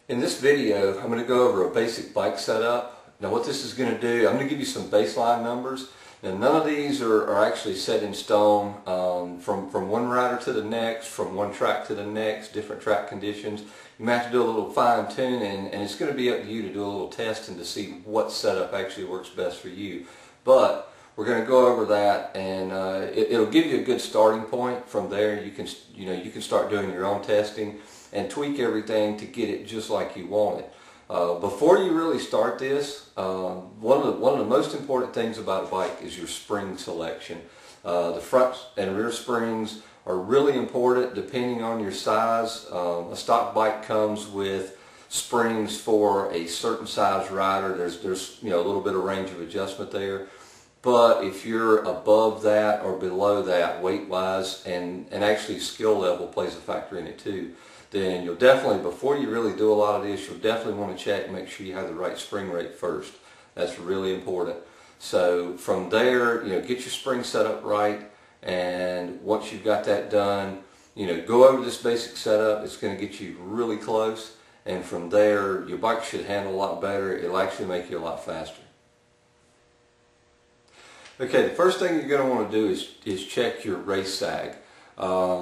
In this video, I'm going to go over a basic bike setup. Now what this is going to do, I'm going to give you some baseline numbers. Now none of these are actually set in stone from one rider to the next, from one track to the next, different track conditions. You may have to do a little fine tuning, and it's going to be up to you to do a little testing to see what setup actually works best for you. But we're going to go over that, and it'll give you a good starting point. From there you can start doing your own testing and tweak everything to get it just like you want it. Before you really start this, one of the most important things about a bike is your spring selection. The front and rear springs are really important depending on your size. A stock bike comes with springs for a certain size rider. There's a little bit of range of adjustment there. But if you're above that or below that weight-wise, and actually skill level plays a factor in it too, then you'll definitely, before you really do a lot of this, you'll definitely want to check and make sure you have the right spring rate first. That's really important. So from there, get your spring set up right, and once you've got that done, go over this basic setup. It's going to get you really close, and from there, your bike should handle a lot better. It'll actually make you a lot faster. Okay, the first thing you're going to want to do is check your race sag.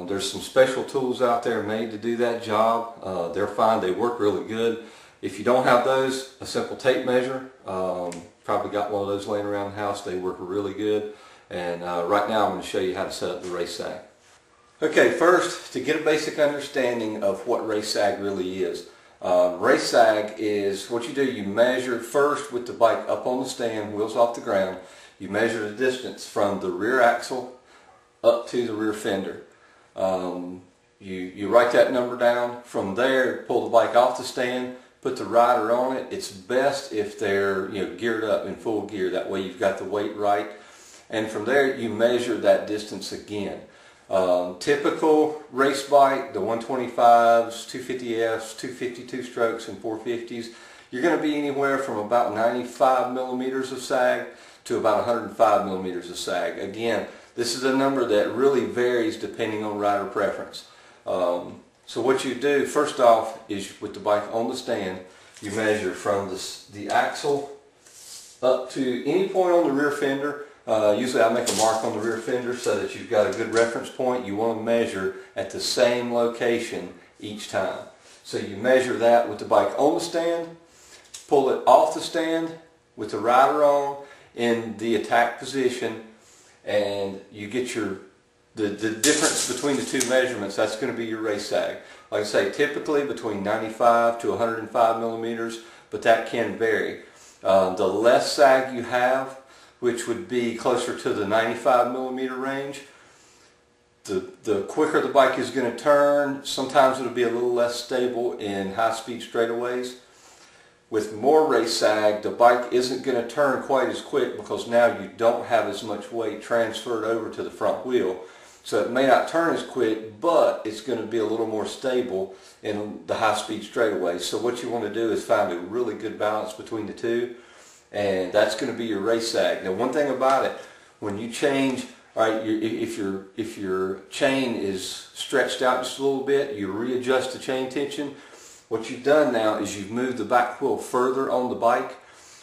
There's some special tools out there made to do that job. They're fine. They work really good. If you don't have those, a simple tape measure. Probably got one of those laying around the house. They work really good. And right now I'm going to show you how to set up the race sag. Okay, first, to get a basic understanding of what race sag really is. Race sag is what you do. You measure first with the bike up on the stand, wheels off the ground. You measure the distance from the rear axle up to the rear fender. You write that number down. From there, pull the bike off the stand, put the rider on it. It's best if they're geared up in full gear. That way you've got the weight right. And from there, you measure that distance again. Typical race bike, the 125s, 250Fs, 252 strokes, and 450s, you're going to be anywhere from about 95 millimeters of sag to about 105 millimeters of sag. Again, this is a number that really varies depending on rider preference. So what you do first off is, with the bike on the stand, you measure from the axle up to any point on the rear fender. Usually I make a mark on the rear fender so that you've got a good reference point. You want to measure at the same location each time. So you measure that with the bike on the stand, pull it off the stand with the rider on in the attack position, and you get the difference between the two measurements. That's going to be your race sag. Like I say, typically between 95 to 105 millimeters, but that can vary. The less sag you have, which would be closer to the 95 millimeter range, the quicker the bike is going to turn. Sometimes it'll be a little less stable in high-speed straightaways. With more race sag, the bike isn't going to turn quite as quick because now you don't have as much weight transferred over to the front wheel. So it may not turn as quick, but it's going to be a little more stable in the high-speed straightaways. So what you want to do is find a really good balance between the two, and that's going to be your race sag. Now, one thing about it, when you change, if your chain is stretched out just a little bit, you readjust the chain tension. What you've done now is you've moved the back wheel further on the bike,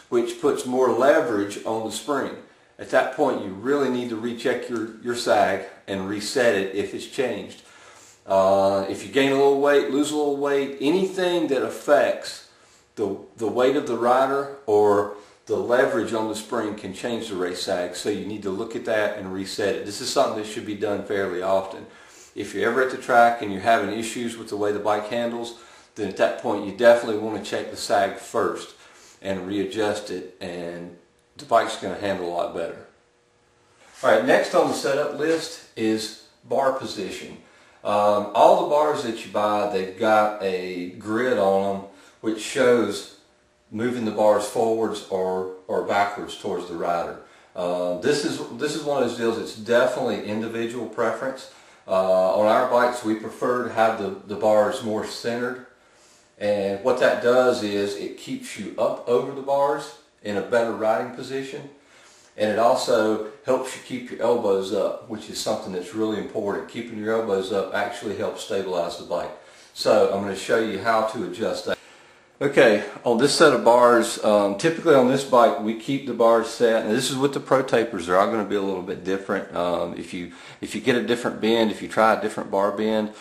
which puts more leverage on the spring. At that point, you really need to recheck your sag and reset it if it's changed. If you gain a little weight, lose a little weight, anything that affects the weight of the rider or the leverage on the spring can change the race sag. So you need to look at that and reset it. This is something that should be done fairly often. If you're ever at the track and you're having issues with the way the bike handles, then at that point you definitely want to check the sag first and readjust it, and the bike's going to handle a lot better. Alright, next on the setup list is bar position. All the bars that you buy, they've got a grid on them which shows moving the bars forwards or backwards towards the rider. This is one of those deals. It's definitely individual preference. On our bikes, we prefer to have the bars more centered. And what that does is it keeps you up over the bars in a better riding position, and it also helps you keep your elbows up, which is something that's really important. Keeping your elbows up actually helps stabilize the bike. So I'm going to show you how to adjust that. Okay, on this set of bars, typically on this bike we keep the bars set, and this is with the Pro Tapers. They're all going to be a little bit different. If you get a different bend, if you try a different bar bend,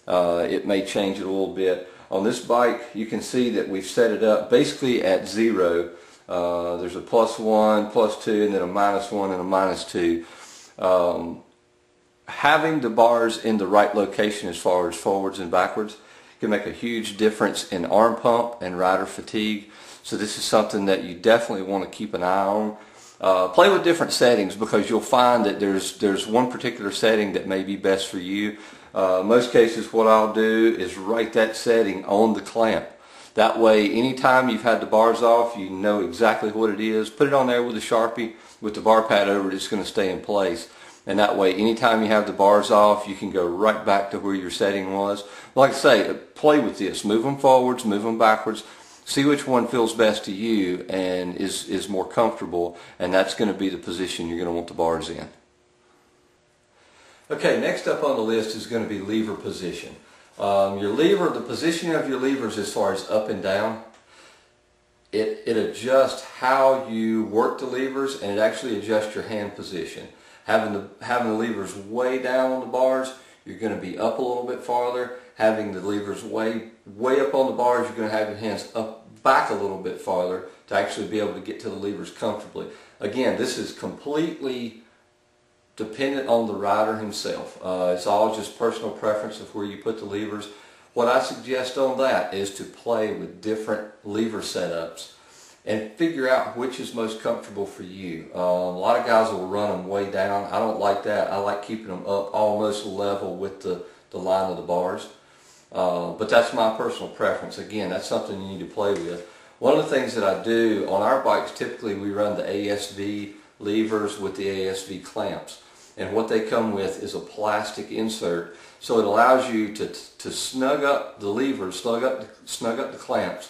it may change it a little bit. On this bike, you can see that we've set it up basically at 0. There's a +1, +2, and then a -1 and a -2. Having the bars in the right location as far as forwards and backwards can make a huge difference in arm pump and rider fatigue. So this is something that you definitely want to keep an eye on. Play with different settings, because you'll find that there's one particular setting that may be best for you. Most cases what I'll do is write that setting on the clamp. That way anytime you've had the bars off, you know exactly what it is. Put it on there with a Sharpie with the bar pad over it, it's going to stay in place. And that way anytime you have the bars off, you can go right back to where your setting was. Like I say, play with this. Move them forwards, move them backwards. See which one feels best to you and is more comfortable, and that's going to be the position you're going to want the bars in. Okay, next up on the list is going to be lever position. Your lever, the position of your levers as far as up and down, it adjusts how you work the levers, and it actually adjusts your hand position. Having the levers way down on the bars, you're going to be up a little bit farther. Having the levers way up on the bars, you're going to have your hands back a little bit farther to actually be able to get to the levers comfortably. Again, this is completely dependent on the rider himself. It's all just personal preference of where you put the levers. What I suggest on that is to play with different lever setups and figure out which is most comfortable for you. A lot of guys will run them way down. I don't like that. I like keeping them up almost level with the line of the bars. But that's my personal preference. Again, that's something you need to play with. One of the things that I do on our bikes, typically we run the ASV levers with the ASV clamps. And what they come with is a plastic insert. So it allows you to snug up the levers, snug up the clamps,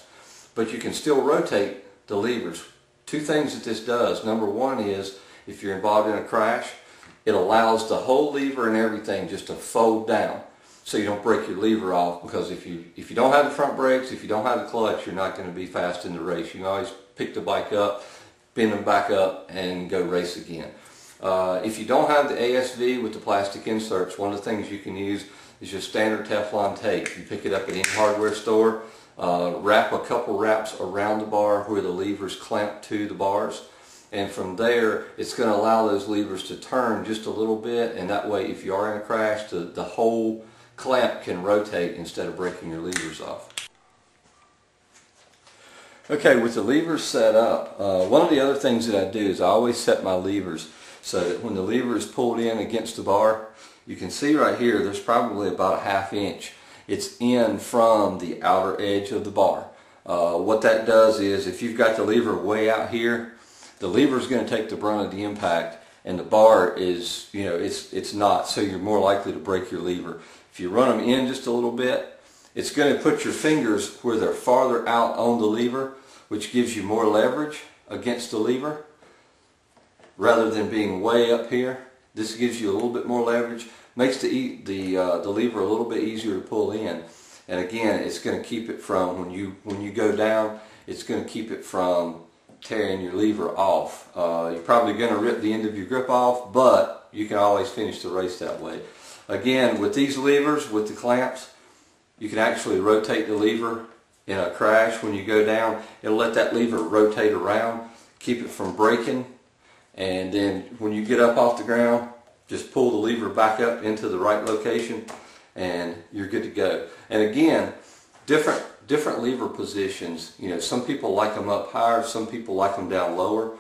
but you can still rotate the levers. Two things that this does. Number one is, if you're involved in a crash, it allows the whole lever and everything just to fold down, so you don't break your lever off. Because if you don't have the front brakes, if you don't have the clutch, you're not going to be fast in the race. You can always pick the bike up, bend them back up, and go race again. If you don't have the ASV with the plastic inserts, one of the things you can use is your standard Teflon tape. You pick it up at any hardware store. Wrap a couple wraps around the bar where the levers clamp to the bars, and from there it's going to allow those levers to turn just a little bit, and that way if you are in a crash, the whole clamp can rotate instead of breaking your levers off. Okay, with the levers set up, one of the other things that I do is I always set my levers so that when the lever is pulled in against the bar, you can see right here there's probably about a ½ inch. It's in from the outer edge of the bar. What that does is, if you've got the lever way out here, the lever is going to take the brunt of the impact, and the bar is, it's not, so you're more likely to break your lever. If you run them in just a little bit, it's going to put your fingers where they're farther out on the lever, which gives you more leverage against the lever rather than being way up here. This gives you a little bit more leverage, makes the lever a little bit easier to pull in, and again, it's going to keep it from, when you go down, it's going to keep it from tearing your lever off. You're probably going to rip the end of your grip off, but you can always finish the race that way. Again, with these levers, with the clamps, you can actually rotate the lever in a crash. When you go down, it'll let that lever rotate around, keep it from breaking, and then when you get up off the ground, just pull the lever back up into the right location and you're good to go. And again, different lever positions. Some people like them up higher, some people like them down lower.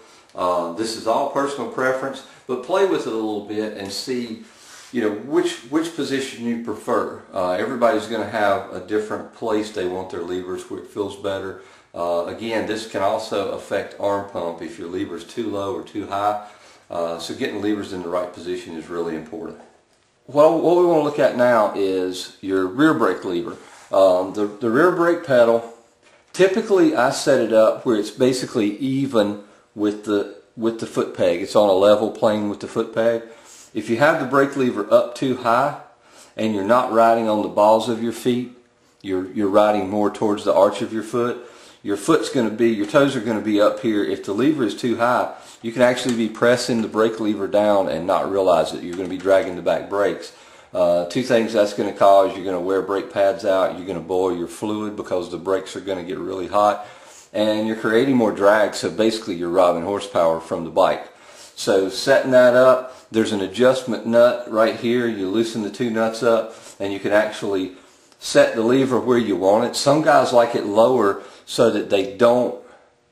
This is all personal preference, but play with it a little bit and see which position you prefer. Everybody's going to have a different place they want their levers where it feels better. Again, this can also affect arm pump if your lever is too low or too high. So getting levers in the right position is really important. What we want to look at now is your rear brake lever. The rear brake pedal, typically I set it up where it's basically even with the foot peg. It's on a level plane with the foot peg. If you have the brake lever up too high and you're not riding on the balls of your feet, you're riding more towards the arch of your foot, your toes are going to be up here. If the lever is too high, you can actually be pressing the brake lever down and not realize it. You're going to be dragging the back brakes. Two things that's going to cause: you're going to wear brake pads out, you're going to boil your fluid because the brakes are going to get really hot, and you're creating more drag, so basically you're robbing horsepower from the bike. So setting that up, there's an adjustment nut right here. You loosen the two nuts up and you can actually set the lever where you want it. Some guys like it lower so that they don't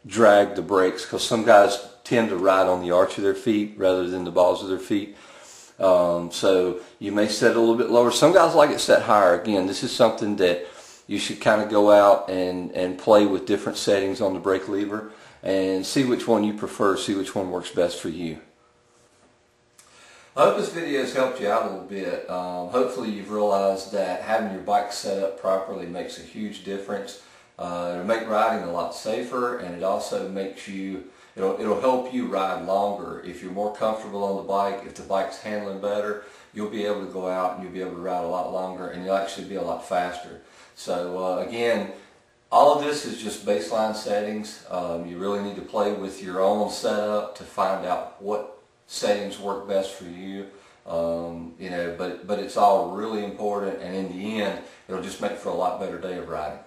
drag the brakes, because some guys tend to ride on the arch of their feet rather than the balls of their feet. So you may set it a little bit lower. Some guys like it set higher. Again, this is something that you should kind of go out and play with different settings on the brake lever and see which one you prefer, see which one works best for you. I hope this video has helped you out a little bit. Hopefully you've realized that having your bike set up properly makes a huge difference. It'll make riding a lot safer, and it also makes you, it'll help you ride longer. If you're more comfortable on the bike, if the bike's handling better, you'll be able to go out and you'll be able to ride a lot longer, and you'll actually be a lot faster. So again, all of this is just baseline settings. You really need to play with your own setup to find out what settings work best for you. But it's all really important, and in the end, it'll just make for a lot better day of riding.